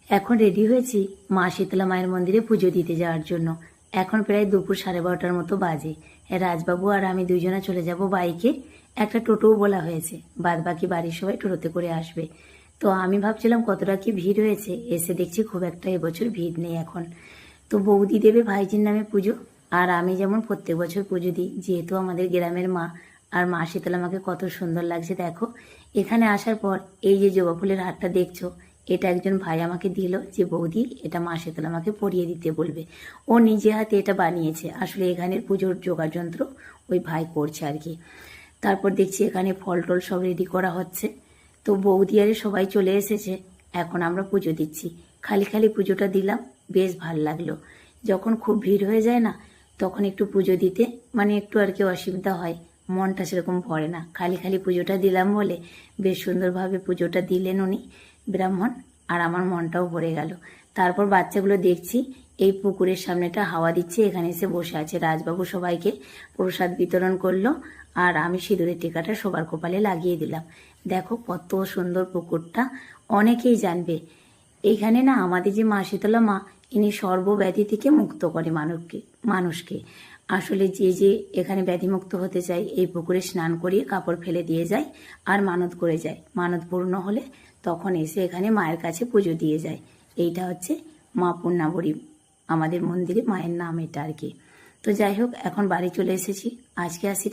এখন রেডি হয়েছি মা শীতলা মায়ের মন্দিরে পুজো দিতে যাওয়ার জন্য। এখন প্রায় দুপুর 12:30 মতো বাজে। রাজবাবু আর আমি দুইজনা চলে যাব বাইকে। একটা টোটোও বলা হয়েছে, বাদ বাকি বাড়ির সবাই টোটোতে করে আসবে। তো আমি ভাবছিলাম কতটা কি ভিড় হয়েছে, এসে দেখছি খুব একটা এবছর ভিড় নেই এখন। তো বৌদি দেবে ভাইজির নামে পুজো, আর আমি যেমন প্রত্যেক বছর পুজো দিই, যেহেতু আমাদের গ্রামের মা। আর মা শীতলা মাকে কত সুন্দর লাগছে দেখো। এখানে আসার পর এই যে জবা ফুলের হারটা দেখছো, এটা একজন ভাই আমাকে দিল, যে বৌদি এটা মা শীতলা মাকে পরিয়ে দিতে বলবে। ও নিজে হাতে এটা বানিয়েছে, আসলে এখানের পুজোর যোগাড় যন্ত্র ওই ভাই করছে আর কি। তারপর দেখছি এখানে ফল টল সব রেডি করা হচ্ছে। তো বৌদি আরে সবাই চলে এসেছে, এখন আমরা পুজো দিচ্ছি। খালি খালি পুজোটা দিলাম, বেশ ভাল লাগলো। যখন খুব ভিড় হয়ে যায় না, তখন একটু পুজো দিতে মানে একটু আর কি অসুবিধা হয়, মনটা সেরকম ভরে না। খালি খালি পুজোটা দিলাম বলে বেশ সুন্দরভাবে পুজোটা দিলেন উনি ব্রাহ্মণ, আর আমার মনটাও ভরে গেল। তারপর বাচ্চাগুলো দেখছি এই পুকুরের সামনেটা হাওয়া দিচ্ছে, এখানে এসে বসে আছে। রাজবাবু সবাইকে প্রসাদ বিতরণ করলো, আর আমি সিঁদুরের টিকাটা সবার কপালে লাগিয়ে দিলাম। দেখো কত সুন্দর পুকুরটা, অনেকেই জানবে। এইখানে না আমাদের যে মা শীতলা মা, ইনি সর্বব্যাধি থেকে মুক্ত করে মানুষকে। আসলে যে যে এখানে ব্যাধিমুক্ত হতে চায় এই পুকুরে স্নান করিয়ে কাপড় ফেলে দিয়ে যায় আর মানত করে যায়। মানত পূর্ণ হলে তখন এসে এখানে মায়ের কাছে পুজো দিয়ে যায়। এইটা হচ্ছে মা পূর্ণাবরী আমাদের মন্দিরে মায়ের নাম এটা আর কি। তো যাই হোক, এখন বাড়ি চলে এসেছি, আজকে আসি।